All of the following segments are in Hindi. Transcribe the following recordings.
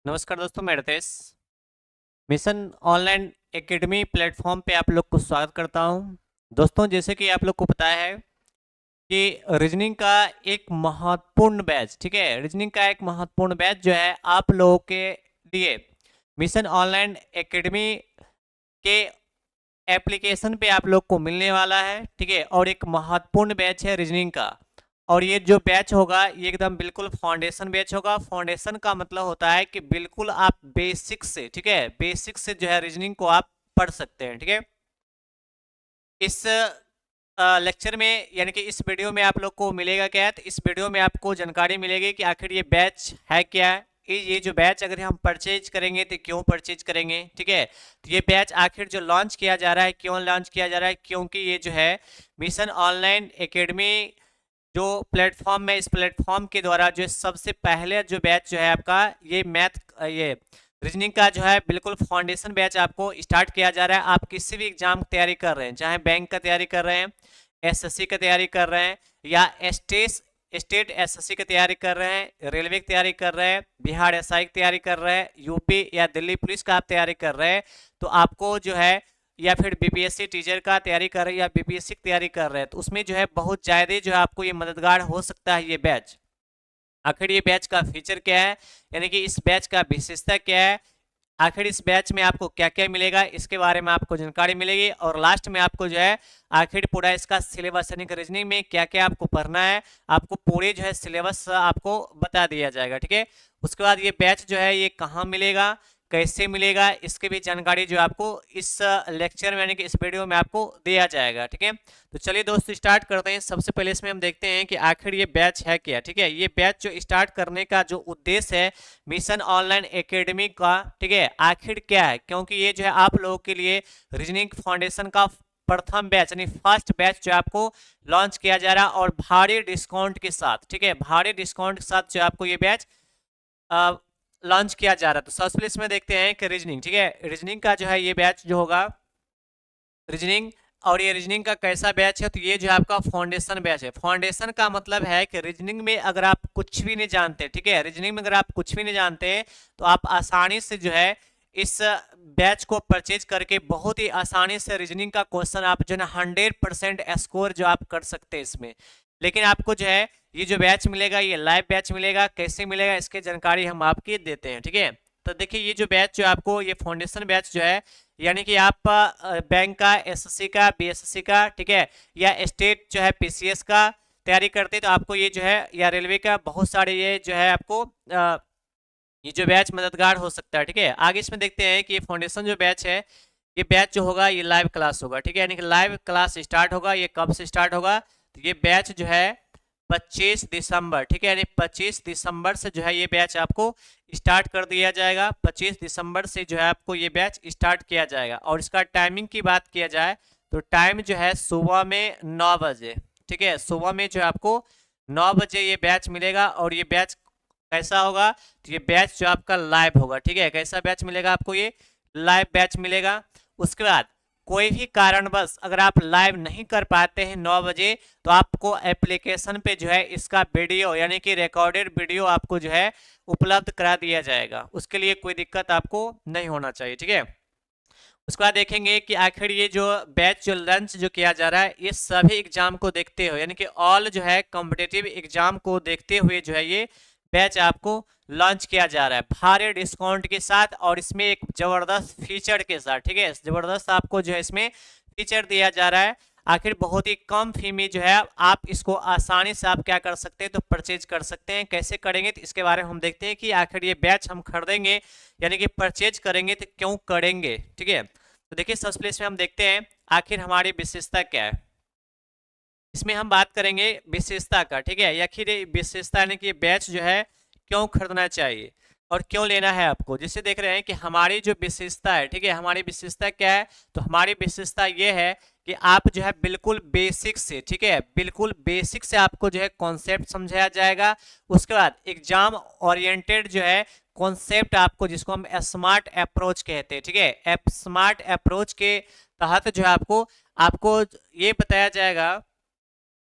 नमस्कार दोस्तों, मैं Ritesh mission online academy platform पे आप लोग को स्वागत करता हूं। दोस्तों, जैसे कि आप लोग को पता है कि रीजनिंग का एक महत्वपूर्ण बैच, ठीक है, रीजनिंग का एक महत्वपूर्ण बैच जो है आप लोगों के लिए मिशन ऑनलाइन एकेडमी के एप्लीकेशन पे आप लोग को मिलने वाला है, ठीक है। और एक महत्वपूर्ण बैच है रीजनिंग का। और ये जो बैच होगा ये एकदम बिल्कुल फाउंडेशन बैच होगा। फाउंडेशन का मतलब होता है कि बिल्कुल आप बेसिक से, ठीक है, बेसिक से जो है रीजनिंग को आप पढ़ सकते हैं, ठीक है। इस लेक्चर में यानी कि इस वीडियो में आप लोग को मिलेगा क्या है, तो इस वीडियो में आपको जानकारी मिलेगी कि आखिर ये बैच है क्या है। ये जो बैच अगर हम परचेज करेंगे तो क्यों परचेज करेंगे, ठीक है। तो ये बैच आखिर जो लॉन्च किया जा रहा है, क्यों लॉन्च किया जा रहा है, क्योंकि ये जो है मिशन ऑनलाइन एकेडमी जो प्लेटफॉर्म है, इस प्लेटफॉर्म के द्वारा जो सबसे पहले जो बैच जो है आपका ये मैथ ये रीजनिंग का जो है बिल्कुल फाउंडेशन बैच आपको स्टार्ट किया जा रहा है। आप किसी भी एग्जाम की तैयारी कर रहे हैं, चाहे बैंक का तैयारी कर रहे हैं, एसएससी का तैयारी कर रहे हैं, या स्टेट एसएससी की तैयारी कर रहे हैं, रेलवे की तैयारी कर रहे हैं, बिहार एसआई की तैयारी कर रहे हैं, यूपी या दिल्ली पुलिस का आप तैयारी कर रहे हैं, तो आपको जो है, या फिर बीपीएससी टीचर का तैयारी कर रहे हैं या बीपीएससी की तैयारी कर रहे हैं, तो उसमें जो है बहुत ज़्यादा जो है आपको ये मददगार हो सकता है ये बैच। आखिर ये बैच का फीचर क्या है, यानी कि इस बैच का विशेषता क्या है, आखिर इस बैच में आपको क्या क्या मिलेगा, इसके बारे में आपको जानकारी मिलेगी। और लास्ट में आपको जो है आखिर पूरा इसका सिलेबस यानी कि रीजनिंग में क्या क्या आपको पढ़ना है, आपको पूरे जो है सिलेबस आपको बता दिया जाएगा, ठीक है। उसके बाद ये बैच जो है ये कहाँ मिलेगा, कैसे मिलेगा, इसकी भी जानकारी जो आपको इस लेक्चर में यानी कि इस वीडियो में आपको दिया जाएगा, ठीक है। तो चलिए दोस्तों स्टार्ट करते हैं। सबसे पहले इसमें हम देखते हैं कि आखिर ये बैच है क्या, ठीक है। ये बैच जो स्टार्ट करने का जो उद्देश्य है मिशन ऑनलाइन एकेडमी का, ठीक है, आखिर क्या है, क्योंकि ये जो है आप लोगों के लिए रीजनिंग फाउंडेशन का प्रथम बैच यानी फर्स्ट बैच जो आपको लॉन्च किया जा रहा है और भारी डिस्काउंट के साथ, ठीक है, भारी डिस्काउंट के साथ जो आपको ये बैच लॉन्च किया जा रहा है। तो सबसे पहले इसमें देखते हैं कि रीजनिंग, ठीक है, रीजनिंग का जो है ये बैच जो होगा रीजनिंग, और ये रीजनिंग का कैसा बैच है, तो ये जो है आपका फाउंडेशन बैच है। फाउंडेशन का मतलब है कि रीजनिंग में अगर आप कुछ भी नहीं जानते, ठीक है, रीजनिंग में अगर आप कुछ भी नहीं जानते तो आप आसानी से जो है इस बैच को परचेज करके बहुत ही आसानी से रीजनिंग का क्वेश्चन आप जो है 100% स्कोर जो आप कर सकते हैं इसमें। लेकिन आपको जो है ये जो बैच मिलेगा ये लाइव बैच मिलेगा, कैसे मिलेगा इसकी जानकारी हम आपकी देते हैं, ठीक है। तो देखिए ये जो बैच जो आपको ये फाउंडेशन बैच जो है, यानी कि आप बैंक का, एसएससी का, बीएसएससी का, ठीक है, या स्टेट जो है पीसीएस का तैयारी करते हैं तो आपको ये जो है, या रेलवे का, बहुत सारे ये जो है आपको ये जो बैच मददगार हो सकता है, ठीक है। आगे इसमें देखते हैं कि ये फाउंडेशन जो बैच है, ये बैच जो होगा ये लाइव क्लास होगा, ठीक है, यानी कि लाइव क्लास स्टार्ट होगा। ये कब से स्टार्ट होगा, तो ये बैच जो है 25 दिसंबर, ठीक है, यानी 25 दिसंबर से जो है ये बैच आपको स्टार्ट कर दिया जाएगा। 25 दिसंबर से जो है आपको ये बैच स्टार्ट किया जाएगा। और इसका टाइमिंग की बात किया जाए तो टाइम जो है सुबह में 9 बजे, ठीक है, सुबह में जो है आपको 9 बजे ये बैच मिलेगा। और ये बैच कैसा होगा, तो ये बैच जो आपका लाइव होगा, ठीक है, कैसा बैच मिलेगा आपको, ये लाइव बैच मिलेगा। उसके बाद कोई भी कारणवश अगर आप लाइव नहीं कर पाते हैं 9 बजे, तो आपको एप्लीकेशन पे जो है इसका वीडियो यानी कि रिकॉर्डेड वीडियो आपको जो है उपलब्ध करा दिया जाएगा। उसके लिए कोई दिक्कत आपको नहीं होना चाहिए, ठीक है। उसके बाद देखेंगे कि आखिर ये जो बैच जो लंच जो किया जा रहा है ये सभी एग्जाम को देखते हुए यानी कि ऑल जो है कॉम्पिटेटिव एग्जाम को देखते हुए जो है ये बैच आपको लॉन्च किया जा रहा है भारी डिस्काउंट के साथ। और इसमें एक जबरदस्त फीचर के साथ, ठीक है, जबरदस्त आपको जो है इसमें फीचर दिया जा रहा है। आखिर बहुत ही कम फी में जो है आप इसको आसानी से आप क्या कर सकते हैं, तो परचेज कर सकते हैं। कैसे करेंगे तो इसके बारे में हम देखते हैं कि आखिर ये बैच हम खरीदेंगे यानी कि परचेज करेंगे तो क्यों करेंगे, ठीक है। तो देखिए सबसे पहले इसमें हम देखते हैं आखिर हमारी विशेषता क्या है। इसमें हम बात करेंगे विशेषता का, ठीक है, आखिर विशेषता यानी कि बैच जो है क्यों खरीदना चाहिए और क्यों लेना है आपको। जिससे देख रहे हैं कि हमारी जो विशेषता है, ठीक है, हमारी विशेषता क्या है, तो हमारी विशेषता ये है कि आप जो है बिल्कुल बेसिक से, ठीक है, बिल्कुल बेसिक से आपको जो है कॉन्सेप्ट समझाया जाएगा। उसके बाद एग्जाम ओरिएंटेड जो है कॉन्सेप्ट आपको, जिसको हम स्मार्ट अप्रोच कहते हैं, ठीक है, स्मार्ट अप्रोच के तहत जो है आपको आपको ये बताया जाएगा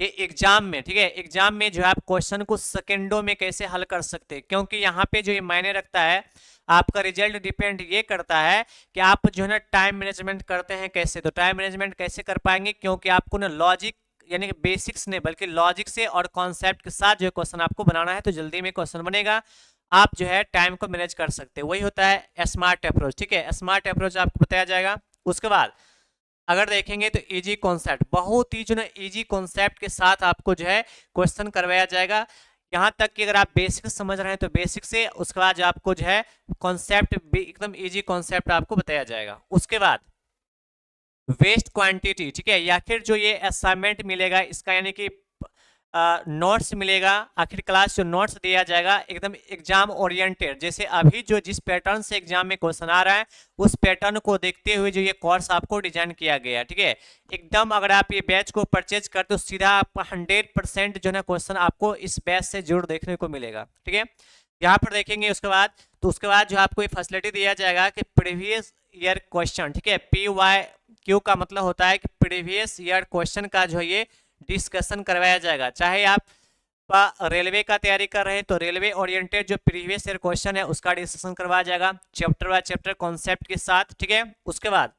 ये एग्जाम में, ठीक है, एग्जाम में जो है आप क्वेश्चन को सेकेंडों में कैसे हल कर सकते हैं, क्योंकि यहाँ पे जो ये मायने रखता है, आपका रिजल्ट डिपेंड ये करता है कि आप जो है ना टाइम मैनेजमेंट करते हैं कैसे। तो टाइम मैनेजमेंट कैसे कर पाएंगे, क्योंकि आपको ना लॉजिक यानी कि बेसिक्स नहीं बल्कि लॉजिक से और कॉन्सेप्ट के साथ जो क्वेश्चन आपको बनाना है, तो जल्दी में क्वेश्चन बनेगा, आप जो है टाइम को मैनेज कर सकते हैं। वही होता है स्मार्ट अप्रोच, ठीक है, स्मार्ट अप्रोच आपको बताया जाएगा। उसके बाद अगर देखेंगे तो इजी कॉन्सेप्ट, बहुत ही जो ना इजी कॉन्सेप्ट के साथ आपको जो है क्वेश्चन करवाया जाएगा। यहाँ तक कि अगर आप बेसिक समझ रहे हैं तो बेसिक से, उसके बाद आपको जो है कॉन्सेप्ट भी एकदम इजी कॉन्सेप्ट आपको बताया जाएगा। उसके बाद वेस्ट क्वांटिटी, ठीक है, या फिर जो ये असाइनमेंट मिलेगा इसका यानी कि नोट्स मिलेगा, आखिर क्लास जो नोट्स दिया जाएगा एकदम एग्जाम ओरिएंटेड, जैसे अभी जो जिस पैटर्न से एग्जाम में क्वेश्चन आ रहा है उस पैटर्न को देखते हुए जो ये कोर्स आपको डिजाइन किया गया है, ठीक है। एकदम अगर आप ये बैच को परचेज करते हो सीधा आपका 100% जो है क्वेश्चन आपको इस बैच से जरूर देखने को मिलेगा, ठीक है। यहाँ पर देखेंगे उसके बाद, तो उसके बाद जो आपको ये फैसिलिटी दिया जाएगा कि प्रीवियस ईयर क्वेश्चन, ठीक है, PYQ का मतलब होता है कि प्रीवियस ईयर क्वेश्चन का जो है ये डिस्कशन करवाया जाएगा। चाहे आप रेलवे का तैयारी कर रहे हैं तो रेलवे ओरिएंटेड जो प्रीवियस ईयर क्वेश्चन है उसका डिस्कशन करवाया जाएगा, चैप्टर बाय चैप्टर कॉन्सेप्ट के साथ, ठीक है। उसके बाद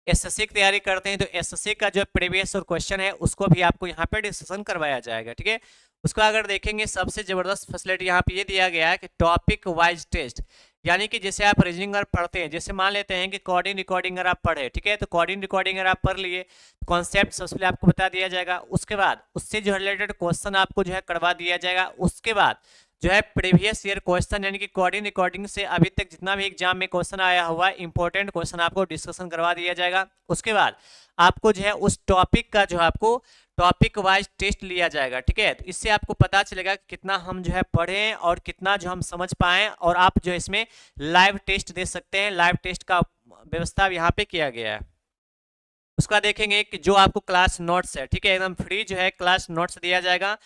एसएससी की तैयारी करते हैं तो एसएससी का जो प्रीवियस ईयर क्वेश्चन है उसको भी आपको यहाँ पे डिस्कशन करवाया जाएगा, ठीक है। उसका अगर देखेंगे सबसे जबरदस्त फैसिलिटी यहाँ पे ये दिया गया है कि टॉपिक वाइज टेस्ट, यानी कि जैसे आप रीजनिंग अगर पढ़ते हैं, जैसे मान लेते हैं कि कोडिंग रिकॉर्डिंग अगर आप पढ़े, ठीक है, तो कोडिंग रिकॉर्डिंग अगर आप पढ़ लिए, कॉन्सेप्ट सबसे पहले आपको बता दिया जाएगा, उसके बाद उससे जो रिलेटेड क्वेश्चन आपको जो है करवा दिया जाएगा। उसके बाद जो है प्रीवियस ईयर क्वेश्चन यानी कि कोडिंग रिकॉर्डिंग से अभी तक जितना भी एग्जाम में क्वेश्चन आया हुआ है इंपॉर्टेंट क्वेश्चन आपको डिस्कशन करवा दिया जाएगा। उसके बाद आपको जो है उस टॉपिक का जो आपको टॉपिक वाइज टेस्ट लिया जाएगा, ठीक है। तो इससे आपको पता चलेगा कि कितना हम जो है पढ़े और कितना जो हम समझ पाए, और आप जो इसमें लाइव टेस्ट दे सकते हैं। लाइव टेस्ट का व्यवस्था यहाँ पे किया गया है। उसका देखेंगे कि जो आपको क्लास नोट्स है, ठीक है, एकदम फ्री जो है क्लास नोट्स दिया जाएगा,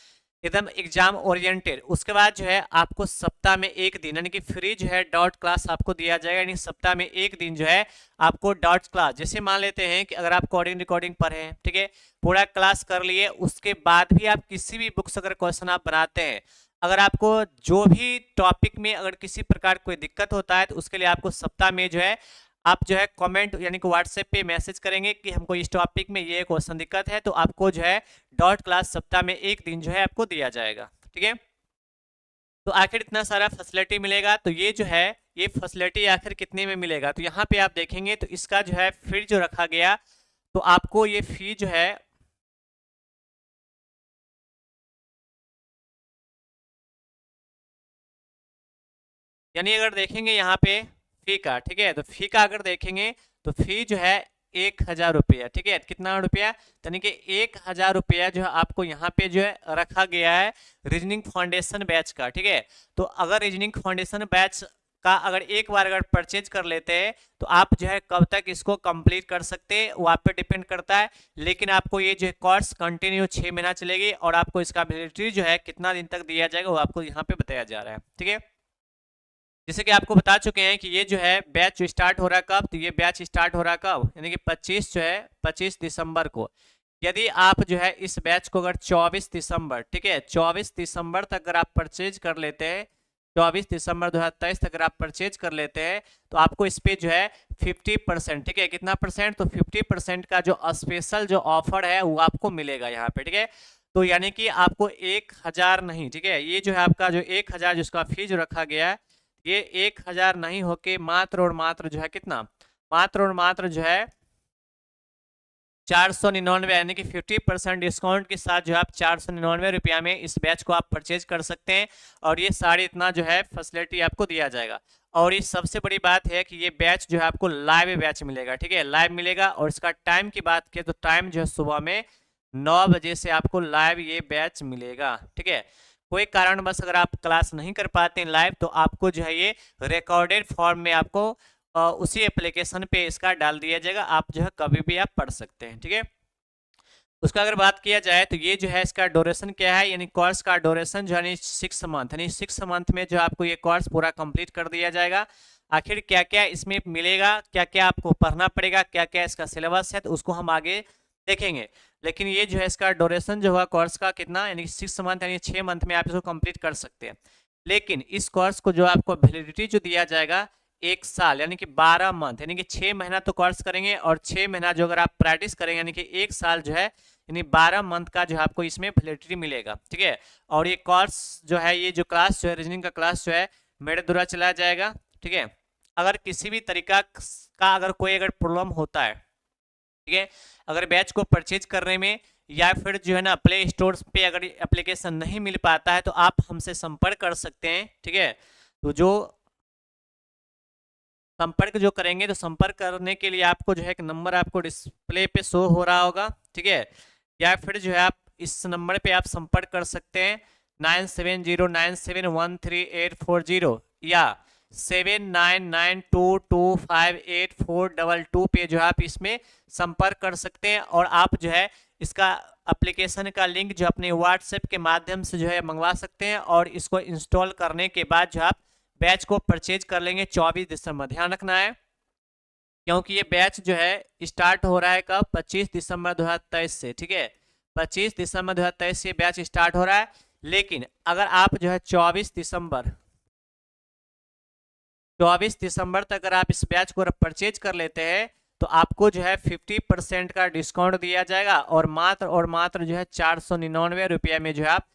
एकदम एग्जाम ओरिएंटेड। उसके बाद जो है आपको सप्ताह में एक दिन यानी कि फ्री जो है डॉट क्लास आपको दिया जाएगा, यानी सप्ताह में एक दिन जो है आपको डॉट क्लास, जैसे मान लेते हैं कि अगर आप कोडिंग रिकॉर्डिंग पढ़े हैं, ठीक है, पूरा क्लास कर लिए, उसके बाद भी आप किसी भी बुक से अगर क्वेश्चन आप बनाते हैं, अगर आपको जो भी टॉपिक में अगर किसी प्रकार कोई दिक्कत होता है तो उसके लिए आपको सप्ताह में जो है आप जो है कमेंट यानी कि व्हाट्सएप पे मैसेज करेंगे कि हमको इस टॉपिक में ये क्वेश्चन दिक्कत है, तो आपको जो है डॉट क्लास सप्ताह में एक दिन जो है आपको दिया जाएगा, ठीक है। तो आखिर इतना सारा फैसिलिटी मिलेगा, तो ये जो है ये फैसिलिटी आखिर कितने में मिलेगा, तो यहाँ पे आप देखेंगे तो इसका जो है फी जो रखा गया, तो आपको ये फी जो है यानी अगर देखेंगे यहाँ पे फी का, ठीक है, तो फी का अगर देखेंगे तो फी जो है 1,000 रुपया, ठीक है, कितना रुपया, यानी कि 1,000 रुपया जो है आपको यहाँ पे जो है रखा गया है रीजनिंग फाउंडेशन बैच का, ठीक है। तो अगर रीजनिंग फाउंडेशन बैच का अगर एक बार अगर परचेज कर लेते हैं तो आप जो है कब तक इसको कंप्लीट कर सकते हैं वो आप पे डिपेंड करता है, लेकिन आपको ये जो कोर्स कंटिन्यू 6 महीना चलेगी और आपको इसका वैलिडिटी जो है कितना दिन तक दिया जाएगा वो आपको यहाँ पे बताया जा रहा है, ठीक है। जैसे कि आपको बता चुके हैं कि ये जो है बैच जो स्टार्ट हो रहा है कब, तो ये बैच स्टार्ट हो रहा है कब, यानी कि 25 जो है 25 दिसंबर को। यदि आप जो है इस बैच को अगर 24 दिसंबर, ठीक है, 24 दिसंबर तक अगर आप परचेज कर लेते हैं, 24 दिसंबर 2023 तक अगर आप परचेज कर लेते हैं तो आपको इस पे जो है 50%, ठीक है, कितना परसेंट, तो 50% का जो स्पेशल जो ऑफर है वो आपको मिलेगा यहाँ पे, ठीक है। तो यानी कि आपको 1,000 नहीं, ठीक है, ये जो है आपका जो 1,000 जिसका फी जो रखा गया है ये 1,000 नहीं होके मात्र और मात्र जो है कितना, मात्र और मात्र जो है 499, यानी कि 50% डिस्काउंट के साथ जो है आप 499 रुपया में इस बैच को आप परचेज कर सकते हैं, और ये सारी इतना जो है फैसिलिटी आपको दिया जाएगा। और ये सबसे बड़ी बात है कि ये बैच जो है आपको लाइव बैच मिलेगा, ठीक है, लाइव मिलेगा। और इसका टाइम की बात करें तो टाइम जो है सुबह में 9 बजे से आपको लाइव ये बैच मिलेगा, ठीक है। कोई कारणवश अगर आप क्लास नहीं कर पाते हैं लाइव तो आपको जो है ये रिकॉर्डेड फॉर्म में आपको उसी एप्लीकेशन पे इसका डाल दिया जाएगा, आप जो है कभी भी आप पढ़ सकते हैं, ठीक है। उसका अगर बात किया जाए तो ये जो है इसका ड्यूरेशन क्या है, यानी कोर्स का ड्यूरेशन जो है 6 मंथ, यानी 6 मंथ में जो आपको ये कोर्स पूरा कंप्लीट कर दिया जाएगा। आखिर क्या क्या इसमें मिलेगा, क्या क्या आपको पढ़ना पड़ेगा, क्या क्या इसका सिलेबस है, तो उसको हम आगे देखेंगे। लेकिन ये जो है इसका ड्यूरेशन जो हुआ कोर्स का कितना, यानी 6 मंथ यानी 6 मंथ में आप इसको कंप्लीट कर सकते हैं। लेकिन इस कोर्स को जो आपको वैलिडिटी जो दिया जाएगा 1 साल, यानी कि 12 मंथ, यानी कि 6 महीना तो कोर्स करेंगे और 6 महीना जो अगर आप प्रैक्टिस करेंगे यानी कि 1 साल जो है, यानी 12 मंथ का जो है आपको इसमें वैलिडिटी मिलेगा। ठीक है, और ये कोर्स जो है, ये जो क्लास जो है रीजनिंग का क्लास जो है मेरे द्वारा चलाया जाएगा। ठीक है, अगर किसी भी तरीका का अगर कोई अगर प्रॉब्लम होता है, ठीक है, अगर बैच को परचेज करने में या फिर जो है ना प्ले स्टोर पे अगर एप्लीकेशन नहीं मिल पाता है तो आप हमसे संपर्क कर सकते हैं। ठीक है, तो जो संपर्क जो करेंगे तो संपर्क करने के लिए आपको जो है एक नंबर आपको डिस्प्ले पे शो हो रहा होगा। ठीक है, या फिर जो है आप इस नंबर पे आप संपर्क कर सकते हैं 9709713840 या 7992258422 पे जो है आप इसमें संपर्क कर सकते हैं। और आप जो है इसका एप्लीकेशन का लिंक जो अपने व्हाट्सएप के माध्यम से जो है मंगवा सकते हैं और इसको इंस्टॉल करने के बाद जो आप बैच को परचेज कर लेंगे 24 दिसंबर। ध्यान रखना है क्योंकि ये बैच जो है स्टार्ट हो रहा है कब, 25 दिसंबर 2023 से। ठीक है, 25 दिसंबर 2023 से बैच स्टार्ट हो रहा है। लेकिन अगर आप जो है 24 दिसंबर तक अगर आप इस बैच को परचेज कर लेते हैं तो आपको जो है 50% का डिस्काउंट दिया जाएगा और मात्र जो है 499 रुपये में जो है आप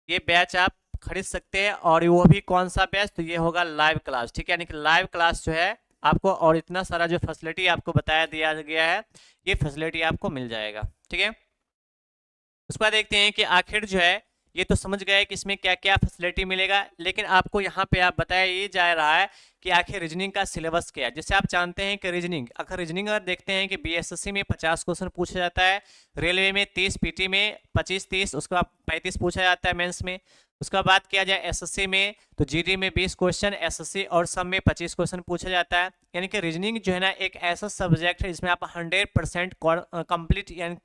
ये बैच आप खरीद सकते हैं। और वो भी कौन सा बैच, तो ये होगा लाइव क्लास। ठीक है, यानी कि लाइव क्लास जो है आपको और इतना सारा जो फैसिलिटी आपको बताया दिया गया है ये फैसिलिटी आपको मिल जाएगा। ठीक है, उसके बाद देखते हैं कि आखिर जो है ये तो समझ गए कि इसमें क्या क्या फैसिलिटी मिलेगा, लेकिन आपको यहाँ पे आप बताया ये जा रहा है कि आखिर रीजनिंग का सिलेबस क्या है। जैसे आप जानते हैं कि रीजनिंग अगर देखते हैं कि बीएसएससी में 50 क्वेश्चन पूछा जाता है, रेलवे में 30, पीटी में 25-30, उसके बाद 35 पूछा जाता है मेंस में। उसका बात किया जाए एसएससी में तो जीडी में 20 क्वेश्चन, एसएससी और सब में 25 क्वेश्चन पूछा जाता है। यानी कि रीजनिंग जो है ना एक ऐसा सब्जेक्ट है जिसमें आप 100% कंप्लीट यानी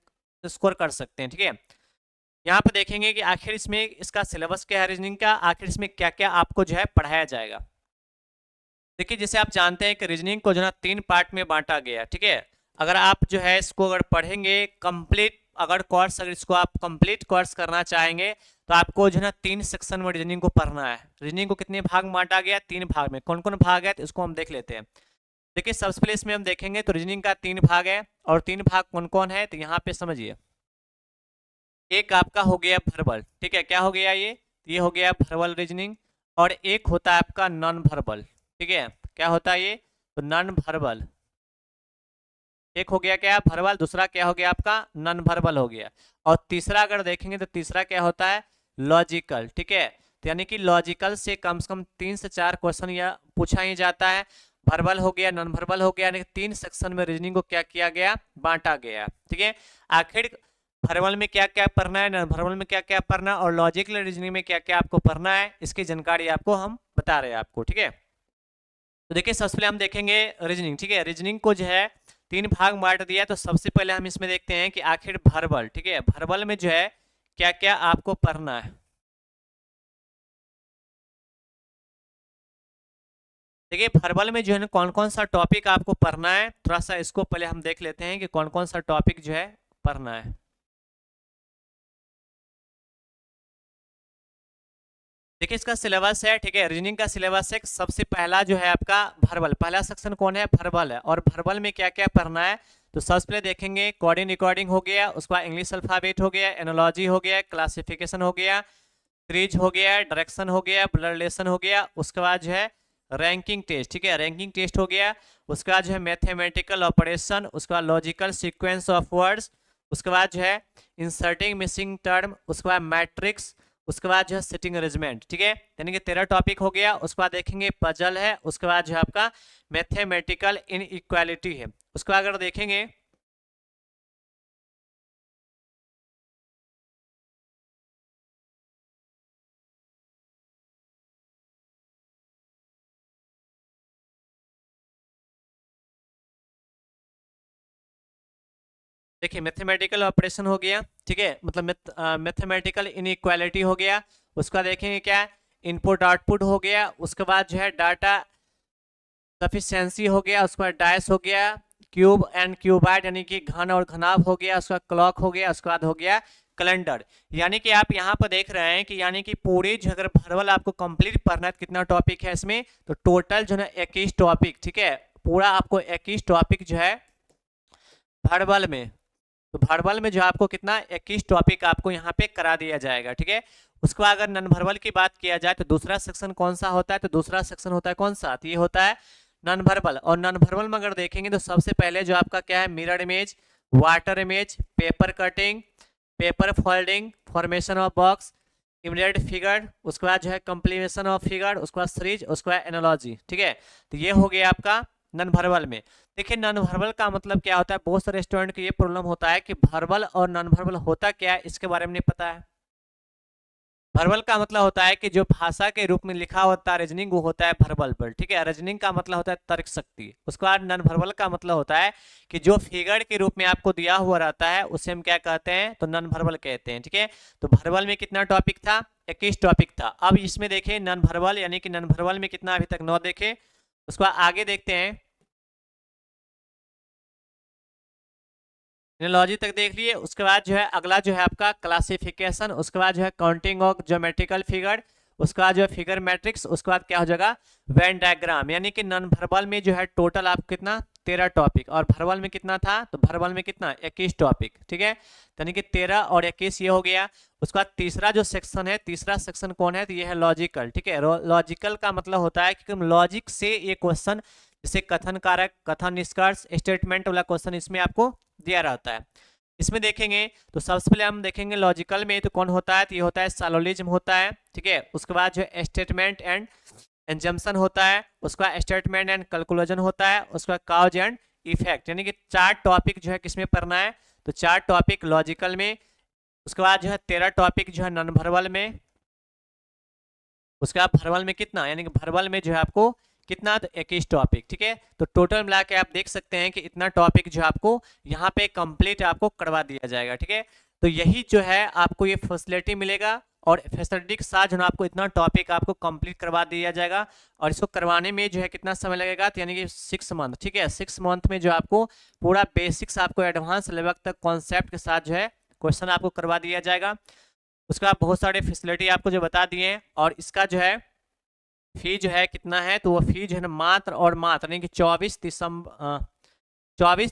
स्कोर कर सकते हैं। ठीक है, यहाँ पर देखेंगे कि आखिर इसमें इसका सिलेबस क्या है रीजनिंग का, आखिर इसमें क्या क्या आपको जो है पढ़ाया जाएगा। देखिए, जैसे आप जानते हैं कि रीजनिंग को जो है 3 पार्ट में बांटा गया। ठीक है, अगर आप जो है इसको अगर पढ़ेंगे कंप्लीट, अगर इसको आप कंप्लीट कोर्स करना चाहेंगे तो आपको जो है 3 सेक्शन में रीजनिंग को पढ़ना है। रीजनिंग को कितने भाग में बांटा गया, 3 भाग में। कौन कौन भाग है तो इसको हम देख लेते हैं। देखिए, सबसे पहले इसमें हम देखेंगे तो रीजनिंग का 3 भाग है और 3 भाग कौन कौन है तो यहाँ पे समझिए। एक आपका हो गया वर्बल। ठीक है, क्या हो गया ये हो गया वर्बल रीजनिंग। और एक होता है आपका नॉन वर्बल। ठीक है, क्या होता है ये, तो नॉन वर्बल। एक हो गया क्या वर्बल, दूसरा क्या हो गया आपका नॉन वर्बल हो गया। और तीसरा अगर देखेंगे तो तीसरा क्या होता है, लॉजिकल। ठीक है, तो यानी कि लॉजिकल से कम 3 से 4 क्वेश्चन या पूछा ही जाता है। वर्बल हो गया, नॉन वर्बल हो गया, यानी कि 3 सेक्शन में रीजनिंग को क्या किया गया, बांटा गया। ठीक है, आखिर वर्बल में क्या क्या पढ़ना है, नॉन वर्बल में क्या क्या पढ़ना है और लॉजिकल रीजनिंग में क्या क्या आपको पढ़ना है, इसकी जानकारी आपको हम बता रहे हैं आपको। ठीक है, तो देखिए सबसे पहले हम देखेंगे रीजनिंग। ठीक है, रीजनिंग को जो है 3 भाग में बांट दिया। तो सबसे पहले हम इसमें देखते हैं कि आखिर वर्बल, ठीक है, वर्बल में जो है क्या क्या आपको पढ़ना है। देखिए, वर्बल में जो है ना कौन कौन सा टॉपिक आपको पढ़ना है, थोड़ा सा इसको पहले हम देख लेते हैं कि कौन कौन सा टॉपिक जो है पढ़ना है। देखिए, इसका सिलेबस है। ठीक है, रीजनिंग का सिलेबस है। सबसे पहला जो है आपका वर्बल, पहला सेक्शन कौन है, वर्बल है। और वर्बल में क्या क्या पढ़ना है तो सबसे पहले देखेंगे कोडिंग रिकॉर्डिंग हो गया, उसके बाद इंग्लिश अल्फाबेट हो गया, एनोलॉजी हो गया, क्लासिफिकेशन हो गया, क्रीज हो गया, डायरेक्शन हो गया, ब्लड रिलेशन हो गया। उसके बाद जो है रैंकिंग टेस्ट। ठीक है, रैंकिंग टेस्ट हो गया। उसके बाद जो है मैथमेटिकल ऑपरेशन, उसके बाद लॉजिकल सीक्वेंस ऑफ वर्ड्स, उसके बाद जो है इंसर्टिंग मिसिंग टर्म, उसके बाद मैट्रिक्स, उसके बाद जो है सिटिंग अरेंजमेंट। ठीक है, यानी कि 13 टॉपिक हो गया। उसके बाद देखेंगे पजल है, उसके बाद जो है आपका मैथमेटिकल इनइक्वालिटी है। उसके बाद अगर देखेंगे देखिए मैथमेटिकल ऑपरेशन हो गया। ठीक है, मतलब मैथमेटिकल इनइक्वालिटी हो गया। उसका देखेंगे क्या, इनपुट आउटपुट हो गया। उसके बाद जो है डाटा सफिशिएंसी हो गया। उसके बाद डायस हो गया, क्यूब एंड क्यूबाइड यानी कि घन और घनाभ हो गया, उसका क्लॉक हो गया, उसके बाद हो गया कैलेंडर। यानी कि आप यहाँ पर देख रहे हैं कि यानी कि पूरी जो अगर भरवल आपको कंप्लीट पढ़ना है तो कितना टॉपिक है इसमें, तो टोटल जो है 21 टॉपिक, ठीक है, पूरा आपको 21 टॉपिक जो है भरवल में, तो भरवल में जो आपको कितना 21 टॉपिक आपको यहाँ पे करा दिया जाएगा, ठीक है। उसके बाद अगर नन भरवल की बात किया जाए तो दूसरा सेक्शन कौन सा होता है, तो दूसरा सेक्शन होता है कौन सा, तो ये होता है नन भरवल। और नन भरवल में अगर देखेंगे तो सबसे पहले जो आपका क्या है, mirror image, water image, paper cutting, paper folding, formation of box, immediate figure, उसके बाद जो है कंप्लीमेशन ऑफ फिगर, उसके बाद सीरीज, उसके बाद एनालॉजी, ठीक है। तो ये हो गया आपका नन भरवल में। देखिए नन भरवल का मतलब क्या होता है, बहुत सारे स्टूडेंट को ये प्रॉब्लम होता है कि भरवल और नन भरवल होता क्या है, इसके बारे में नहीं पता है। भरवल का मतलब होता है कि जो भाषा के रूप में लिखा होता है रीजनिंग, वो होता है भरवल पर, ठीक है। रीजनिंग का मतलब होता है तर्क शक्ति। उसके बाद नन भरवल का मतलब होता है कि जो फिगर के रूप में आपको दिया हुआ रहता है उसे हम क्या कहते हैं, तो नन भरवल कहते हैं, ठीक है। तो भरवल में कितना टॉपिक था, 21 टॉपिक था। अब इसमें देखें नन भरवल, यानी कि नन भरवल में कितना अभी तक 9 देखे। उसके बाद आगे देखते हैं, एनालॉजी तक देख लिए। उसके बाद जो है अगला जो है आपका क्लासिफिकेशन, उसके बाद जो है काउंटिंग ऑफ ज्योमेट्रिकल फिगर, उसके बाद जो है फिगर मैट्रिक्स, उसके बाद क्या हो जाएगा वेन डायग्राम। यानी कि नन भरवल में जो है टोटल आपको कितना 13 टॉपिक, और भरवल में कितना था, तो भरवल में कितना 21 टॉपिक, ठीक है। यानी कि 13 और 21 ये हो गया। उसके बाद तीसरा जो सेक्शन है, तीसरा सेक्शन कौन है, तो ये है लॉजिकल, ठीक है। लॉजिकल का मतलब होता है कि लॉजिक से ये क्वेश्चन, जैसे कथन कारक, कथन निष्कर्ष, स्टेटमेंट वाला क्वेश्चन इसमें आपको दिया रहता है। इसमें देखेंगे तो सबसे पहले हम देखेंगे लॉजिकल में तो कौन होता है, तो ये होता है सैलोलिज्म होता है, ठीक है। उसके बाद जो है स्टेटमेंट एंड एंजम्पशन होता है, उसका स्टेटमेंट एंड कैलकुलेशन होता है, उसका काउज एंड इफेक्ट। यानी कि 4 टॉपिक जो है किसमें पढ़ना है, तो 4 टॉपिक लॉजिकल में। उसके बाद जो है 13 टॉपिक जो है नन भरवल में। उसके बाद भरवल में कितना, यानी कि भरवल में जो है आपको कितना, तो 21 टॉपिक, ठीक है। तो टोटल मिला के आप देख सकते हैं कि इतना टॉपिक जो आपको यहाँ पे कंप्लीट आपको करवा दिया जाएगा, ठीक है। तो यही जो है आपको ये फैसिलिटी मिलेगा, और फैसिलिटी के साथ जो है आपको इतना टॉपिक आपको कंप्लीट करवा दिया जाएगा। और इसको करवाने में जो है कितना समय लगेगा, तो यानी कि 6 मंथ, ठीक है। 6 मंथ में जो आपको पूरा बेसिक्स आपको एडवांस लेवल तक कॉन्सेप्ट के साथ जो है क्वेश्चन आपको करवा दिया जाएगा। उसका बहुत सारे फैसिलिटी आपको जो बता दिए हैं। और इसका जो है फी जो है कितना है, तो वो फी जो है ना मात्र और मात्र यानी कि 24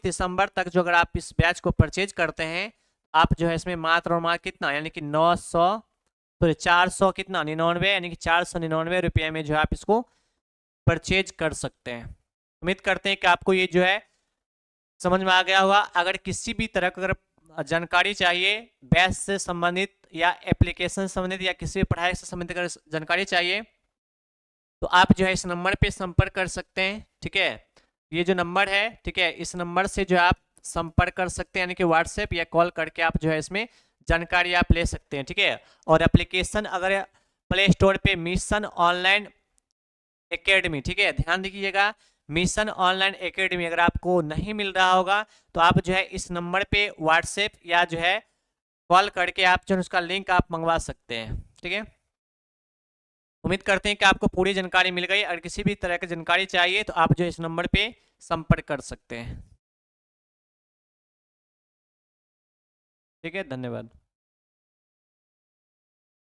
दिसंबर तक जो अगर आप इस बैच को परचेज करते हैं, आप जो है इसमें मात्र और मात्र कितना, यानी कि 900 तो 400 कितना 99, यानी कि 499 रुपये में जो है आप इसको परचेज कर सकते हैं। उम्मीद करते हैं कि आपको ये जो है समझ में आ गया होगा। अगर किसी भी तरह का अगर जानकारी चाहिए बैच से संबंधित या एप्लीकेशन से संबंधित या किसी भी पढ़ाई से संबंधित अगर जानकारी चाहिए, तो आप जो है इस नंबर पे संपर्क कर सकते हैं, ठीक है। ये जो नंबर है, ठीक है, इस नंबर से जो है आप संपर्क कर सकते हैं, यानी कि व्हाट्सएप या कॉल करके आप जो है इसमें जानकारी आप ले सकते हैं, ठीक है। और एप्लीकेशन अगर प्ले स्टोर पे मिशन ऑनलाइन एकेडमी, ठीक है, ध्यान दीजिएगा, मिशन ऑनलाइन एकेडमी अगर आपको नहीं मिल रहा होगा तो आप जो है इस नंबर पे व्हाट्सएप या जो है कॉल करके आप जो है उसका लिंक आप मंगवा सकते हैं, ठीक है। उम्मीद करते हैं कि आपको पूरी जानकारी मिल गई। अगर किसी भी तरह की जानकारी चाहिए तो आप जो इस नंबर पे संपर्क कर सकते हैं, ठीक है। धन्यवाद।